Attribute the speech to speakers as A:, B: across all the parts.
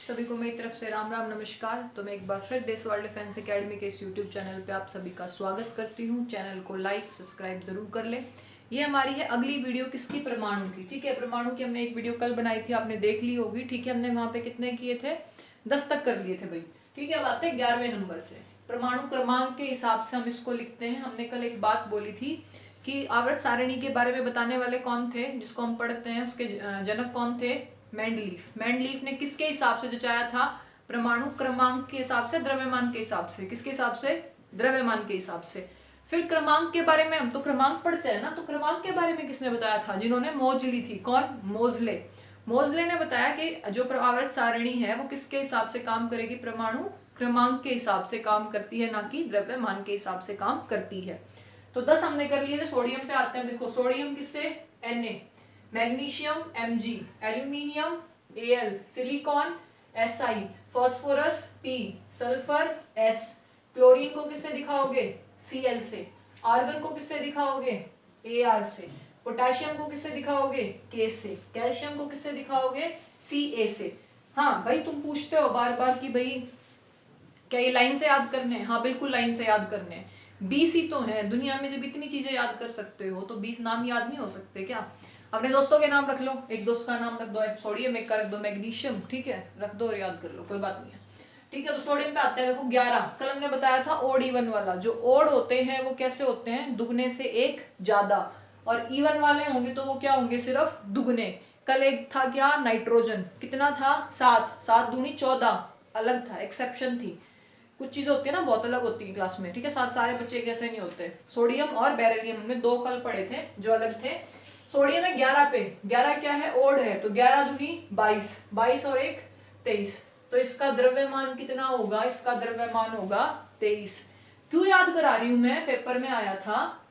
A: सभी को मेरी तरफ से राम राम नमस्कार। तो मैं एक बार फिर देश वर्ल्ड डिफेंस एकेडमी के इस यूट्यूब चैनल पे आप सभी का स्वागत करती हूँ। चैनल को लाइक सब्सक्राइब जरूर कर लें। ये हमारी है अगली वीडियो किसकी, परमाणु की। ठीक है, परमाणु की हमने एक वीडियो कल बनाई थी, आपने देख ली होगी। ठीक है, हमने वहाँ पे कितने किए थे, 10 तक कर लिए थे भाई। ठीक है, अब आते हैं 11वें नंबर से। परमाणु क्रमांक के हिसाब से हम इसको लिखते हैं। हमने कल एक बात बोली थी कि आवर्त सारणी के बारे में बताने वाले कौन थे, जिसको हम पढ़ते हैं, उसके जनक कौन थे, मेंडलीफ। मेंडलीफ ने किसके हिसाब से जचाया था, परमाणु क्रमांक के हिसाब से, द्रव्यमान के हिसाब से। किसके हिसाब से, द्रव्यमान के हिसाब से। फिर क्रमांक के बारे में, हम तो क्रमांक पढ़ते हैं ना, तो क्रमांक के बारे में किसने बताया था, जिन्होंने मौज ली थी, कौन, मोजले। मोजले ने बताया कि जो आवर्त सारणी है वो किसके हिसाब से काम करेगी, परमाणु क्रमांक के हिसाब से काम करती है, ना कि द्रव्यमान के हिसाब से काम करती है। तो 10 हमने कर लिए थे। सोडियम पे आते हैं। देखो सोडियम किससे, Na, magnesium Mg, aluminium Al, silicon Si, phosphorus P, sulphur S, chlorine को किससे दिखाओगे, Cl से, आर्गन को किससे दिखाओगे, Ar से, पोटेशियम को किससे दिखाओगे, K से, कैल्शियम को किससे दिखाओगे, Ca से। हाँ भाई, तुम पूछते हो बार बार कि भाई क्या ये लाइन से याद करने हैं। हाँ बिल्कुल लाइन से याद करने हैं। 20 ही तो है दुनिया में, जब इतनी चीजें याद कर सकते हो तो 20 नाम याद नहीं हो सकते क्या। अपने दोस्तों के नाम रख लो, एक दोस्त का नाम रख दो सोडियम, एक का रख दो मैग्नीशियम, ठीक है, रख दो और याद कर लो, कोई बात नहीं है। ठीक है, तो सोडियम पे आते हैं। देखो 11 कल हमने बताया था ओड इवन वाला। जो ओड होते हैं वो कैसे होते हैं, दुगने से एक ज्यादा, और इवन वाले होंगे तो वो क्या होंगे, सिर्फ दुगने। कल एक था क्या, नाइट्रोजन, कितना था, 7, 7 दूनी 14, अलग था, एक्सेप्शन थी। कुछ चीजें होती है ना बहुत अलग होती है क्लास में। ठीक है, सारे बच्चे कैसे नहीं होते। सोडियम और बेरिलियम में 2 कल पढ़े थे जो अलग थे। सोडियम है 11 पे, 11 क्या है, ओड है, तो 11 दूनी 22, 22 और 1 23, तो इसका द्रव्यमान कितना होगा, इसका द्रव्यमान होगा 23। क्यों याद करा रही हूं मैं, पेपर में आया था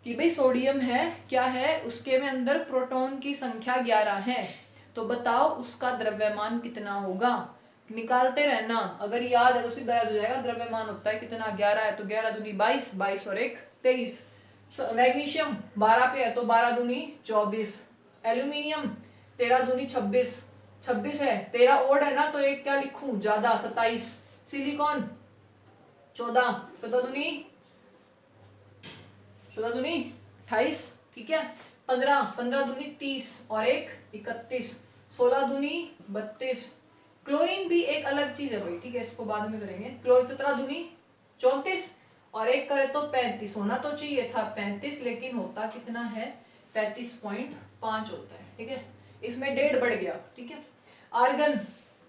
A: कि भाई सोडियम है, क्या है, उसके में अंदर प्रोटॉन की संख्या 11 है, तो बताओ उसका द्रव्यमान कितना होगा। निकालते रहना, अगर याद है तो सीधा याद हो जाएगा। द्रव्यमान होता है कितना, 11 है तो 11 दूनी 22, 22 और 1 23। मैग्नीशियम 12 पे है तो 12 दूनी 24। एल्यूमिनियम 13 दूनी 26, 26 है, 13 ओड है ना तो एक क्या लिखूं ज्यादा, 27। सिलिकॉन 14, 14 दूनी 28, ठीक है। 15, 15 दूनी 30 और 1 31, 16 दूनी 32। क्लोरीन भी एक अलग चीज है भाई, ठीक है, इसको बाद में करेंगे। क्लोरीन 17 दूनी 34 और 1 करे तो 35, होना तो चाहिए था 35, लेकिन होता कितना है, 35.5 होता है। ठीक है, इसमें 1.5 बढ़ गया। ठीक है, आर्गन,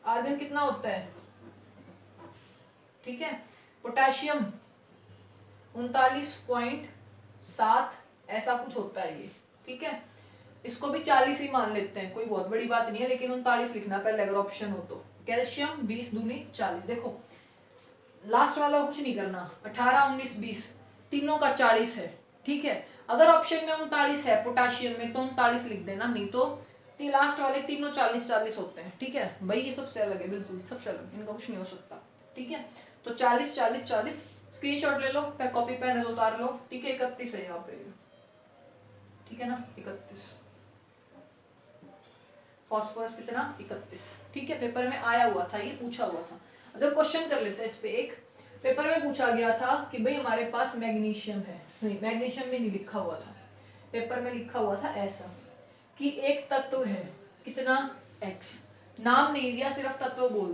A: आर्गन कितना होता है, ठीक है, पोटेशियम 39.7 ऐसा कुछ होता है ये। ठीक है, इसको भी 40 ही मान लेते हैं, कोई बहुत बड़ी बात नहीं है, लेकिन 39 लिखना पहले अगर ऑप्शन हो तो। कैल्शियम 20 दूनी 40, देखो लास्ट वाला कुछ नहीं करना, 18 19 20 तीनों का 40 है। ठीक है, अगर ऑप्शन में 39 है पोटेशियम में तो 39 लिख देना, नहीं तो लास्ट वाले तीनों 40 40 होते हैं। ठीक है भाई, ये सबसे अलग है, बिल्कुल सबसे अलग, इनका कुछ नहीं हो सकता। ठीक है, तो 40 40 40 स्क्रीनशॉट ले लो, कॉपी पेन उतार लो। ठीक है, 31 है यहाँ पे, ठीक है ना, 31। फॉस्फोरस कितना, 31। ठीक है, पेपर में आया हुआ था, ये पूछा हुआ था। अगर क्वेश्चन कर लेते हैं इस पे, एक पेपर में पूछा गया था कि भाई हमारे पास मैग्नीशियम है, नहीं मैग्नीशियम में नहीं लिखा हुआ था, पेपर में लिखा हुआ था ऐसा कि एक तत्व है, कितना, X, नाम नहीं दिया, सिर्फ तत्व बोल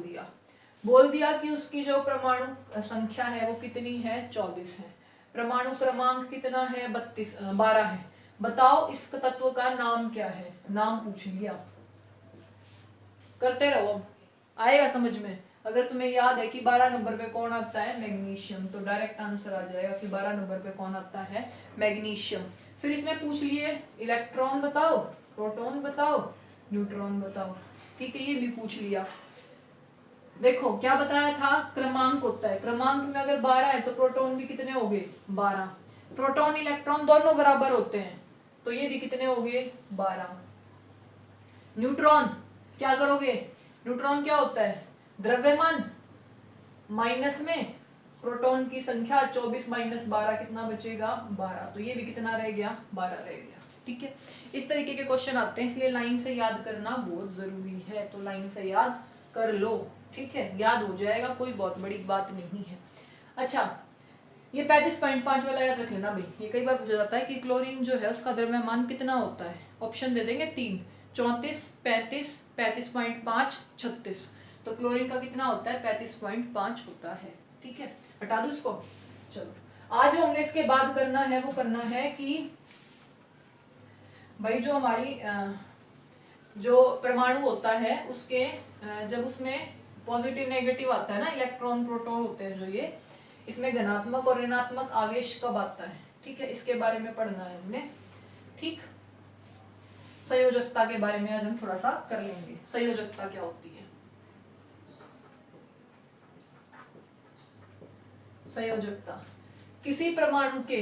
A: दिया कि उसकी जो परमाणु संख्या है वो कितनी है, 24 है। परमाणु क्रमांक कितना है, 12 है। बताओ इस तत्व का नाम क्या है, नाम पूछ लिया। करते रहो, अब आएगा समझ में। अगर तुम्हें याद है कि 12 नंबर पे कौन आता है, मैग्नीशियम, तो डायरेक्ट आंसर आ जाएगा कि 12 नंबर पे कौन आता है, मैग्नीशियम। फिर इसमें पूछ लिए इलेक्ट्रॉन बताओ, प्रोटॉन बताओ, न्यूट्रॉन बताओ। ठीक है, ये भी पूछ लिया। देखो क्या बताया था, क्रमांक होता है, क्रमांक में अगर 12 है तो प्रोटॉन भी कितने हो गए, 12। प्रोटॉन इलेक्ट्रॉन दोनों बराबर होते हैं तो ये भी कितने हो गए, 12। न्यूट्रॉन क्या करोगे, न्यूट्रॉन क्या होता है, द्रव्यमान, माइनस में प्रोटॉन की संख्या 24 माइनस 12 कितना बचेगा, 12, तो ये भी कितना रह गया, 12 रह गया। ठीक है, इस तरीके के क्वेश्चन आते हैं, इसलिए लाइन से याद करना बहुत जरूरी है, तो लाइन से याद कर लो, ठीक है, याद हो जाएगा, कोई बहुत बड़ी बात नहीं है। अच्छा, ये 35.5 वाला याद रख लेना भाई, ये कई बार पूछा जाता है कि क्लोरीन जो है उसका द्रव्यमान कितना होता है। ऑप्शन दे देंगे 3, 34, 35, 35.5, 36। तो क्लोरीन का कितना होता है, 35.5 होता है, ठीक है। हटा दो इसको। चलो, आज जो हमने इसके बाद करना है वो करना है कि भाई जो हमारी जो परमाणु होता है उसके जब उसमें पॉजिटिव नेगेटिव आता है ना, इलेक्ट्रॉन प्रोटॉन होते हैं जो ये, इसमें धनात्मक और ऋणात्मक आवेश कब आता है, ठीक है, इसके बारे में पढ़ना है हमने, ठीक। संयोजकता के बारे में आज हम थोड़ा सा कर लेंगे, संयोजकता क्या होती है। संयोजकता किसी परमाणु के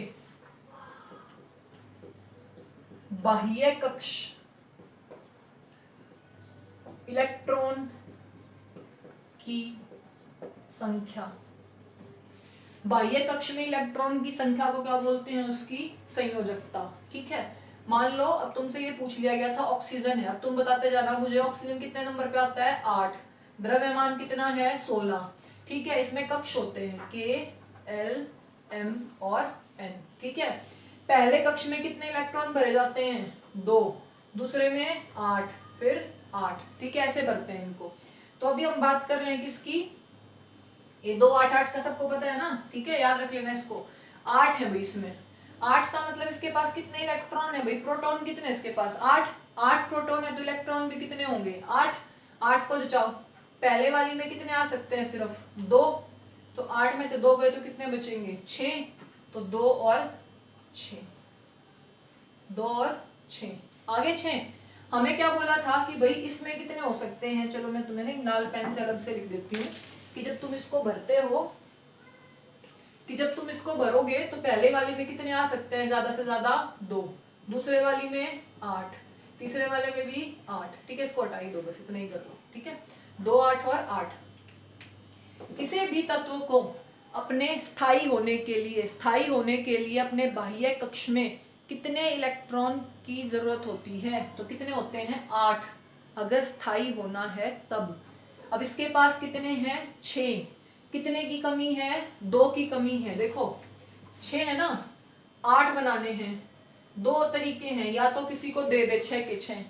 A: बाह्य कक्ष इलेक्ट्रॉन की संख्या, बाह्य कक्ष में इलेक्ट्रॉन की संख्या को क्या बोलते हैं, उसकी संयोजकता, ठीक है। मान लो अब तुमसे ये पूछ लिया गया था ऑक्सीजन है, अब तुम बताते जाना मुझे ऑक्सीजन कितने नंबर पे आता है, 8, द्रव्यमान कितना है, 16, ठीक है। इसमें कक्ष होते हैं K, L, M और N, ठीक है। पहले कक्ष में कितने इलेक्ट्रॉन भरे जाते हैं, 2, दूसरे में 8, फिर 8, ठीक है, ऐसे भरते हैं इनको। तो अभी हम बात कर रहे हैं किसकी, ये 2, 8, 8 का सबको पता है ना, ठीक है, याद रख लेना इसको। 8 है भाई, इसमें 8 का मतलब इसके पास कितने इलेक्ट्रॉन है भाई, प्रोटॉन कितने इसके पास, 8 प्रोटॉन है तो इलेक्ट्रॉन भी कितने होंगे, 8 को जचाओ, पहले वाली में कितने आ सकते हैं, सिर्फ 2, तो 8 में से 2 गए तो कितने बचेंगे, 6, तो 2 और 6, 2 और 6, आगे 6। हमें क्या बोला था कि भाई इसमें कितने हो सकते हैं, चलो मैं तुम्हें लाल पेन से अलग से लिख देती हूँ कि जब तुम इसको भरते हो, कि जब तुम इसको भरोगे तो पहले वाली में कितने आ सकते हैं, ज्यादा से ज्यादा 2, दूसरे वाली में 8, तीसरे वाले में भी 8, ठीक है, इसको हटा ही दो, बस इतना ही कर लो, ठीक है, 2, 8 और 8। किसी भी तत्व को अपने स्थायी होने के लिए अपने बाह्य कक्ष में कितने इलेक्ट्रॉन की जरूरत होती है, तो कितने होते हैं, 8, अगर स्थायी होना है तब। अब इसके पास कितने हैं, 6, कितने की कमी है, 2 की कमी है, देखो 6 है ना, 8 बनाने हैं, 2 तरीके हैं, या तो किसी को दे दे 6 के 6,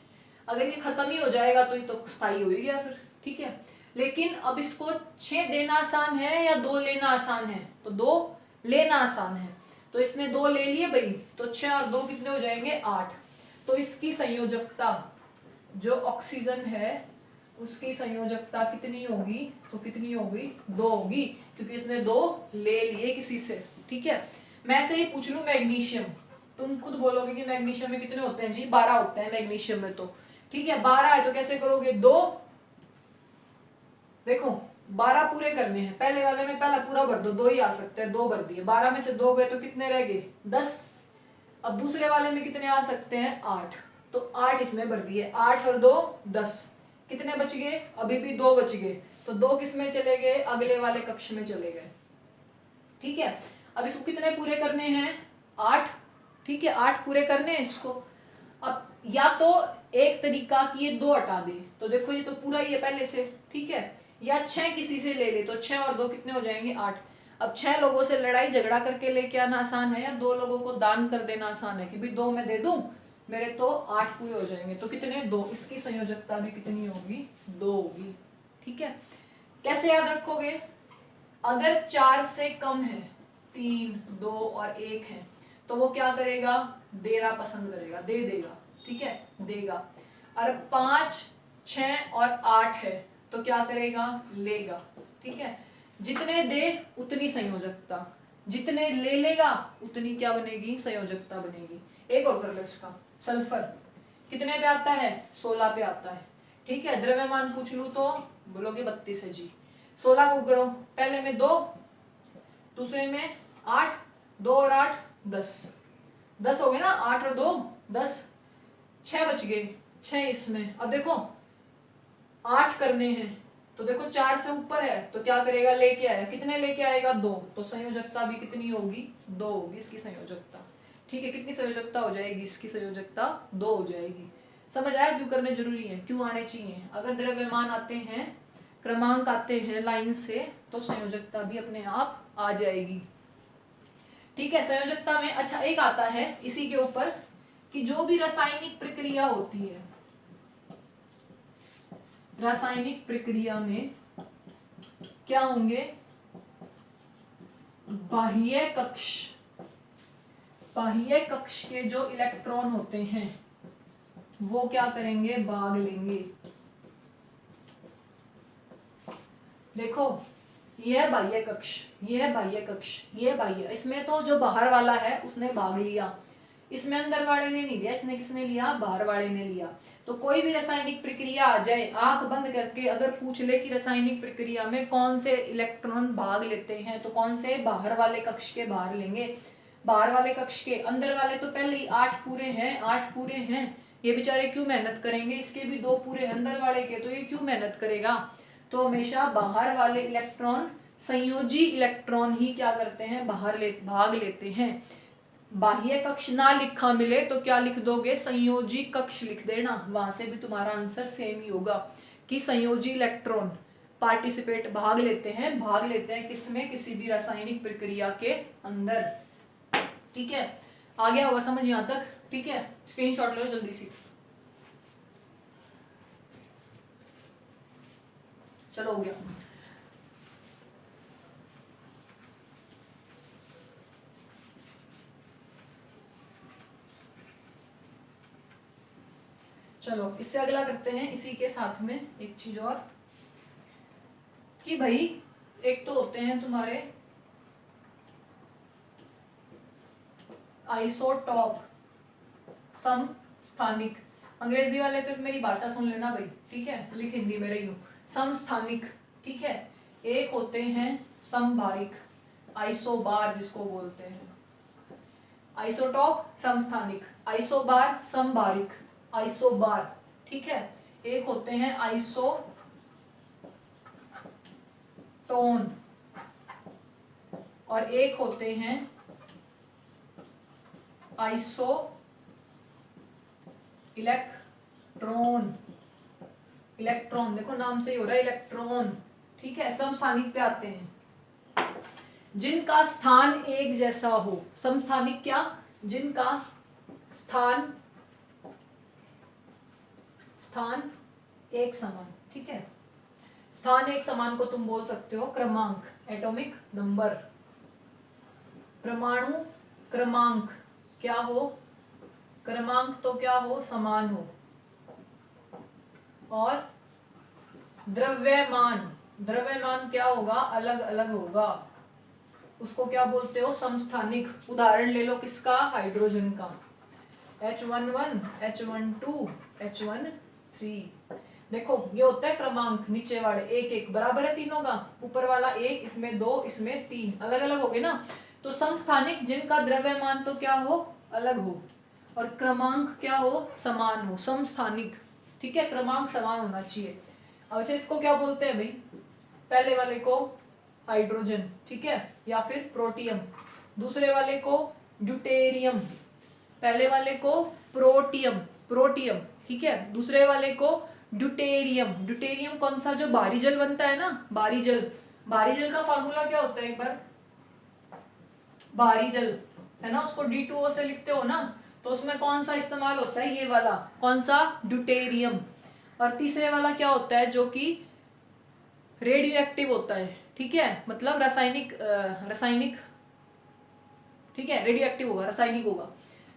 A: अगर ये खत्म ही हो जाएगा तो ये तो स्थायी हो ही गया फिर, ठीक है। लेकिन अब इसको 6 देना आसान है या 2 लेना आसान है, तो 2 लेना आसान है, तो इसने 2 ले लिए भाई, तो 6 और 2 कितने हो जाएंगे, 8। तो इसकी संयोजकता जो ऑक्सीजन है उसकी संयोजकता कितनी होगी, तो कितनी होगी, 2 होगी, क्योंकि इसने 2 ले लिए किसी से, ठीक है। मैं ऐसे ही पूछ लूं मैग्नीशियम, तुम खुद बोलोगे कि मैग्नीशियम में कितने होते हैं जी, 12 होते हैं मैग्नीशियम में, तो ठीक है 12 है, तो कैसे करोगे, 2, देखो 12 पूरे करने हैं, पहले वाले में पहला पूरा भर दो, 2 ही आ सकते हैं, 2 भर दिए, 12 में से 2 गए तो कितने रह गए, 10। अब दूसरे वाले में कितने आ सकते हैं, 8, तो 8 इसमें भर दिए, 8 और 2 10, कितने बच गए, अभी भी 2 बच गए, तो 2 किस में चले गए, अगले वाले कक्ष में चले गए, ठीक है। अब इसको कितने पूरे करने हैं, 8, ठीक है, 8 पूरे करने हैं इसको। अब या तो एक तरीका कि ये 2 हटा दे, तो देखो ये तो पूरा ही है पहले से, ठीक है, या 6 किसी से ले ले, तो 6 और 2 कितने हो जाएंगे, 8। अब 6 लोगों से लड़ाई झगड़ा करके लेके आना आसान है, या 2 लोगों को दान कर देना आसान है कि भाई 2 मैं दे दूं, मेरे तो 8 पूरे हो जाएंगे, तो कितने, 2, इसकी संयोजकता भी कितनी होगी, 2 होगी, ठीक है। कैसे याद रखोगे, अगर 4 से कम है, 3, 2 और 1 है, तो वो क्या करेगा, देना पसंद करेगा, दे देगा, ठीक है, देगा। और 5, 6 और 8 है तो क्या करेगा, लेगा, ठीक है। जितने दे उतनी संयोजकता, जितने ले लेगा उतनी क्या बनेगी, संयोजकता बनेगी। एक और कर लो इसका, सल्फर कितने पे आता है, 16 पे आता है, ठीक है। द्रव्यमान पूछ लूं तो बोलोगे 32 है जी, 16 को उगड़ो, पहले में 2, दूसरे में 8, 2 और 8 10 हो गए ना, 8 और 2 10, 6 बच गए, 6 इसमें। अब देखो 8 करने हैं, तो देखो 4 से ऊपर है तो क्या करेगा, लेके आएगा, कितने लेके आएगा, 2, तो संयोजकता भी कितनी होगी, 2 होगी इसकी संयोजकता, ठीक है। कितनी संयोजकता हो जाएगी, इसकी संयोजकता 2 हो जाएगी। समझ आया क्यों करने जरूरी है, क्यों आने चाहिए। अगर द्रव्यमान आते हैं क्रमांक आते हैं लाइन से तो संयोजकता भी अपने आप आ जाएगी। ठीक है, संयोजकता में अच्छा एक आता है इसी के ऊपर कि जो भी रासायनिक प्रक्रिया होती है, रासायनिक प्रक्रिया में क्या होंगे, बाह्य कक्ष, बाह्य कक्ष के जो इलेक्ट्रॉन होते हैं वो क्या करेंगे, भाग लेंगे। देखो यह बाह्य कक्ष, यह बाह्य कक्ष, यह बाह्य, इसमें तो जो बाहर वाला है उसने भाग लिया, इसमें अंदर वाले ने नहीं लिया, इसने किसने लिया, बाहर वाले ने लिया। तो कोई भी रासायनिक प्रक्रिया आ जाए, आंख बंद करके अगर पूछ ले कि रासायनिक प्रक्रिया में कौन से इलेक्ट्रॉन भाग लेते हैं, तो कौन से, बाहर वाले कक्ष के बाहर लेंगे। बाहर वाले कक्ष के, अंदर वाले तो पहले ही 8 पूरे हैं, 8 पूरे हैं, ये बेचारे क्यों मेहनत करेंगे, इसके भी 2 पूरे अंदर वाले के, तो ये क्यों मेहनत करेगा। तो हमेशा बाहर वाले इलेक्ट्रॉन, संयोजी इलेक्ट्रॉन ही क्या करते हैं, भाग लेते हैं। बाह्य कक्ष ना लिखा मिले तो क्या लिख दोगे, संयोजी कक्ष लिख देना, वहां से भी तुम्हारा आंसर सेम ही होगा कि संयोजी इलेक्ट्रॉन पार्टिसिपेट, भाग लेते हैं किसमें, किसी भी रासायनिक प्रक्रिया के अंदर। ठीक है, आ गया होगा समझ यहां तक। ठीक है, स्क्रीनशॉट लो जल्दी से। चलो हो गया। चलो इससे अगला करते हैं, इसी के साथ में एक चीज और कि भाई एक तो होते हैं तुम्हारे आइसोटॉप, समस्थानिक, अंग्रेजी वाले सिर्फ मेरी भाषा सुन लेना भाई, ठीक है, लिख हिंदी में रही हूँ, समस्थानिक। ठीक है, एक होते हैं समभारिक, आइसोबार जिसको बोलते हैं, आइसोटॉप समस्थानिक, आइसोबार समभारिक, आइसोबार। ठीक है, एक होते हैं आइसोटोन और एक होते हैं आइसो इलेक्ट्रॉन। इलेक्ट्रॉन देखो नाम से ही हो रहा है इलेक्ट्रॉन। ठीक है, समस्थानिक पे आते हैं, जिनका स्थान एक जैसा हो। समस्थानिक क्या, जिनका स्थान एक समान। ठीक है, स्थान एक समान को तुम बोल सकते हो क्रमांक, एटॉमिक नंबर। परमाणु क्रमांक क्या हो, क्रमांक तो क्या हो, समान हो। और द्रव्यमान, द्रव्यमान क्या होगा, अलग अलग होगा, उसको क्या बोलते हो, समस्थानिक। उदाहरण ले लो किसका, हाइड्रोजन का, H11, H12, H13। देखो ये होता है क्रमांक, नीचे वाले एक एक बराबर है तीनों का, ऊपर वाला एक, इसमें 2, इसमें 3, अलग अलग हो गए ना। तो समस्थानिक जिनका द्रव्यमान तो क्या हो, अलग हो, और क्रमांक क्या हो, समान हो, समस्थानिक। ठीक है, क्रमांक समान होना चाहिए। अब अच्छा इसको क्या बोलते हैं भाई, पहले वाले को हाइड्रोजन, ठीक है, या फिर प्रोटियम, दूसरे वाले को ड्यूटेरियम, पहले वाले को प्रोटियम, प्रोटियम, ठीक है, दूसरे वाले को ड्यूटेरियम। ड्यूटेरियम कौन सा, जो बारी जल बनता है ना, बारी जल। बारी जल का फार्मूला क्या होता है, एक बार, बारी जल है ना, उसको D2O से लिखते हो ना, तो उसमें कौन सा इस्तेमाल होता है, ये वाला, कौन सा, ड्यूटेरियम। और तीसरे वाला क्या होता है, जो कि रेडियो एक्टिव होता है। ठीक है, मतलब रासायनिक, रासायनिक, ठीक है, रेडियो एक्टिव होगा, रासायनिक होगा।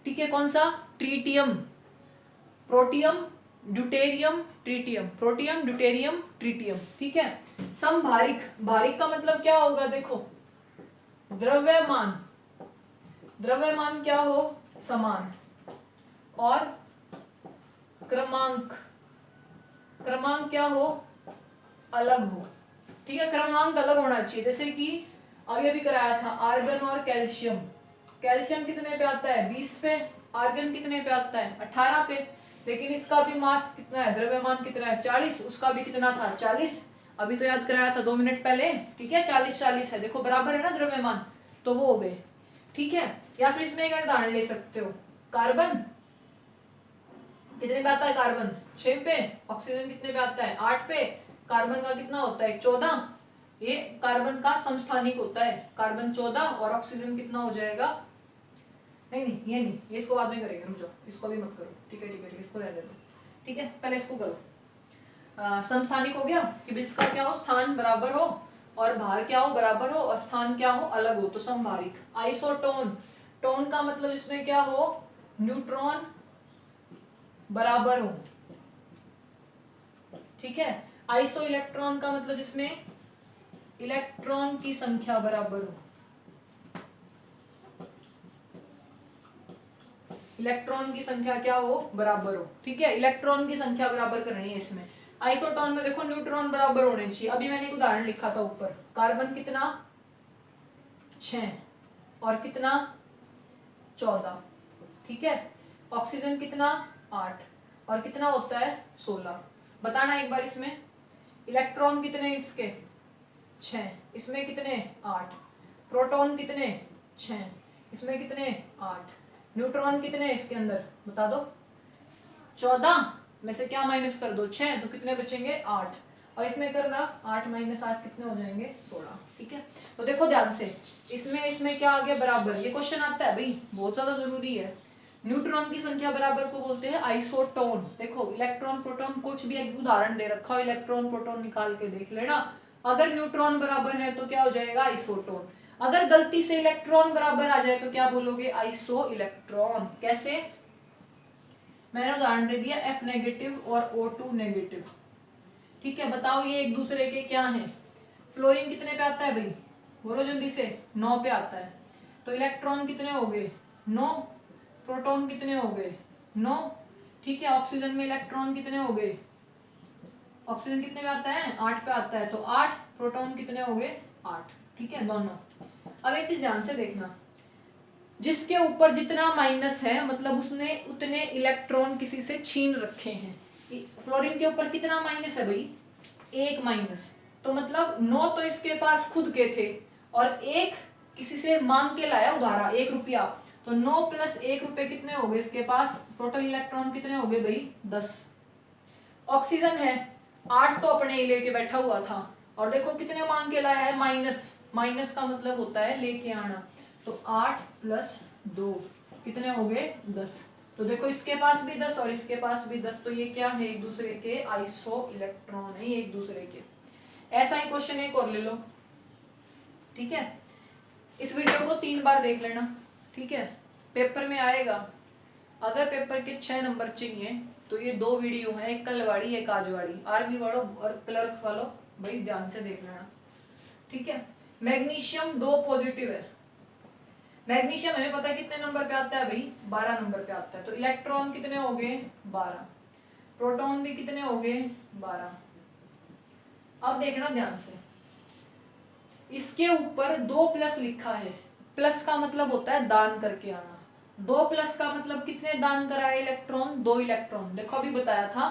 A: ठीक है, कौन सा, tritium. Protium, deuterium, tritium, protium, deuterium, tritium. ठीक है, समभारिक, भारिक का मतलब क्या होगा, देखो द्रव्यमान, द्रव्यमान क्या हो, समान, और क्रमांक, क्रमांक क्या हो, अलग हो। ठीक है, क्रमांक अलग होना चाहिए। जैसे कि अभी अभी कराया था आर्गन और कैल्शियम, कैल्शियम कितने पे आता है, 20 पे, आर्गन कितने पे आता है, 18 पे, लेकिन इसका भी मास कितना है, द्रव्यमान कितना है, 40, उसका भी कितना था, 40, अभी तो याद कराया था 2 मिनट पहले। ठीक है, 40 40 है, देखो बराबर है ना द्रव्यमान, तो वो हो गए। ठीक है, या फिर इसमें एक उदाहरण ले सकते हो, कार्बन कितने पे आता है, कार्बन 6 पे, ऑक्सीजन कितने पे आता है, 8 पे, कार्बन का कितना होता है 14, ये कार्बन का समस्थानिक होता है, कार्बन 14 और ऑक्सीजन कितना हो जाएगा, नहीं ये नहीं, ये इसको बाद में करेंगे, रुक जाओ, इसको भी मत करो, ठीक है, इसको रहने दो, ठीक है, पहले इसको करो। समस्थानिक हो गया कि जिसका क्या हो, स्थान बराबर हो और भार क्या हो, बराबर हो, और स्थान क्या हो, अलग हो, तो समभारिक। आइसोटोन, टोन का मतलब इसमें क्या हो, न्यूट्रॉन बराबर हो, ठीक है। आइसो इलेक्ट्रॉन का मतलब इसमें इलेक्ट्रॉन की संख्या बराबर हो, इलेक्ट्रॉन की संख्या क्या हो, बराबर हो, ठीक है, इलेक्ट्रॉन की संख्या बराबर करनी है इसमें। आइसोटोन में देखो न्यूट्रॉन बराबर होने चाहिए। अभी मैंने एक उदाहरण लिखा था ऊपर, कार्बन कितना 6 और कितना 14, ठीक है, ऑक्सीजन कितना 8 और कितना होता है 16। बताना एक बार, इसमें इलेक्ट्रॉन कितने, इसके 6, इसमें कितने 8, प्रोटॉन कितने 6, इसमें कितने 8, न्यूट्रॉन कितने इसके अंदर बता दो, 14 में से क्या माइनस कर दो 6, तो कितने बचेंगे 8, और इसमें करना 8 - 8 कितने हो जाएंगे 16, ठीक है। तो देखो ध्यान से, इसमें क्या आ गया बराबर, ये क्वेश्चन आता है भाई, बहुत ज्यादा जरूरी है। न्यूट्रॉन की संख्या बराबर को बोलते हैं आइसोटोन। देखो इलेक्ट्रॉन प्रोटॉन कुछ भी एक उदाहरण दे रखा हो, इलेक्ट्रॉन प्रोटॉन निकाल के देख लेना, अगर न्यूट्रॉन बराबर है तो क्या हो जाएगा आइसोटोन, अगर गलती से इलेक्ट्रॉन बराबर आ जाए तो क्या बोलोगे आइसो इलेक्ट्रॉन। कैसे, मैंने उदाहरण दे दिया F नेगेटिव और O2 नेगेटिव, ठीक है। बताओ ये एक दूसरे के क्या हैं, फ्लोरीन कितने पे आता है भाई, बोलो जल्दी से, 9 पे आता है, तो इलेक्ट्रॉन कितने हो गए 9, प्रोटॉन कितने हो गए 9, ठीक है। ऑक्सीजन में इलेक्ट्रॉन कितने हो गए, ऑक्सीजन कितने पे आता है 8 पे आता है, तो 8, प्रोटॉन कितने हो गए 8, ठीक है दोनों। अब एक चीज ध्यान से देखना, जिसके ऊपर जितना माइनस है मतलब उसने उतने इलेक्ट्रॉन किसी से छीन रखे हैं। फ्लोरीन के ऊपर कितना माइनस है भाई, 1 माइनस, तो मतलब 9 तो इसके पास खुद के थे और 1 किसी से मांग के लाया उधारा 1 रुपया, तो 9 + 1 रुपए कितने हो गए इसके पास, टोटल इलेक्ट्रॉन कितने हो गए भाई 10। ऑक्सीजन है 8 तो अपने ही लेके बैठा हुआ था, और देखो कितने मांग के लाया है माइनस, माइनस का मतलब होता है लेके आना, तो 8 + 2 कितने हो गए 10, तो देखो इसके पास भी 10 और इसके पास भी 10, तो ये क्या है एक दूसरे के आइसो इलेक्ट्रॉन है, एक दूसरे के। ऐसा ही क्वेश्चन एक और ले लो, ठीक है। इस वीडियो को 3 बार देख लेना, ठीक है, पेपर में आएगा। अगर पेपर के 6 नंबर चाहिए तो ये 2 वीडियो हैं, एक कल वाली एक आज वाली, आर्मी वालों और क्लर्क वालों भाई ध्यान से देख लेना, ठीक है। मैग्नीशियम 2 पॉजिटिव है, मैग्नीशियम हमें पता है कितने नंबर पे आता है भाई 12 नंबर पे आता है, तो इलेक्ट्रॉन कितने हो गए 12, प्रोटॉन भी कितने हो गए 12। अब देखना ध्यान से, इसके ऊपर 2+ लिखा है, प्लस का मतलब होता है दान करके आना, 2+ का मतलब कितने दान कराए इलेक्ट्रॉन, 2 इलेक्ट्रॉन। देखो अभी बताया था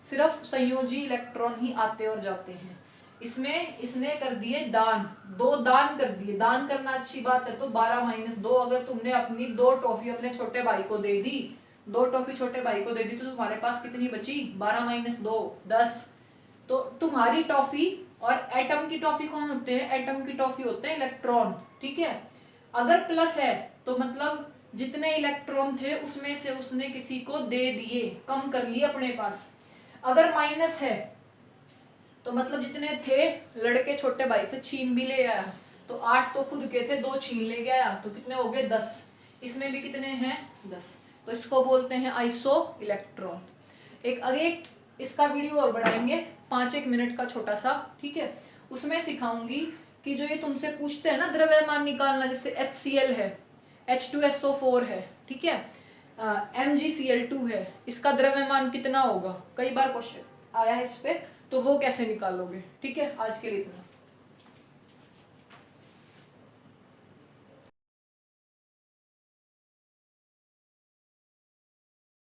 A: सिर्फ संयोजी इलेक्ट्रॉन ही आते और जाते हैं, इसमें इसने कर दिए दान, 2 दान कर दिए, दान करना अच्छी बात है, तो 12 - 2, अगर तुमने अपनी 2 टॉफी अपने छोटे भाई को दे दी, 2 टॉफी छोटे भाई को दे दी, तो तुम्हारे पास कितनी बची 12 - 2 10, तो तुम्हारी टॉफी और एटम की टॉफी कौन होते हैं, एटम की टॉफी होते हैं इलेक्ट्रॉन, ठीक है। अगर प्लस है तो मतलब जितने इलेक्ट्रॉन थे उसमें से उसने किसी को दे दिए, कम कर लिए अपने पास। अगर माइनस है तो मतलब जितने थे लड़के छोटे भाई से छीन भी ले आया, तो 8 तो खुद के थे, 2 छीन ले गया, तो कितने हो गए 10, इसमें भी कितने हैं 10, तो इसको बोलते हैं आइसो इलेक्ट्रॉन। एक आगे इसका वीडियो और बढ़ाएंगे 5-1 मिनट का छोटा सा, ठीक है, उसमें सिखाऊंगी कि जो ये तुमसे पूछते हैं ना द्रव्यमान निकालना, जैसे HCl है, H2SO4 है, ठीक है, MgCl2 है, इसका द्रव्यमान कितना होगा, कई बार क्वेश्चन आया है इस पे, तो वो कैसे निकालोगे, ठीक है। आज के लिए इतना।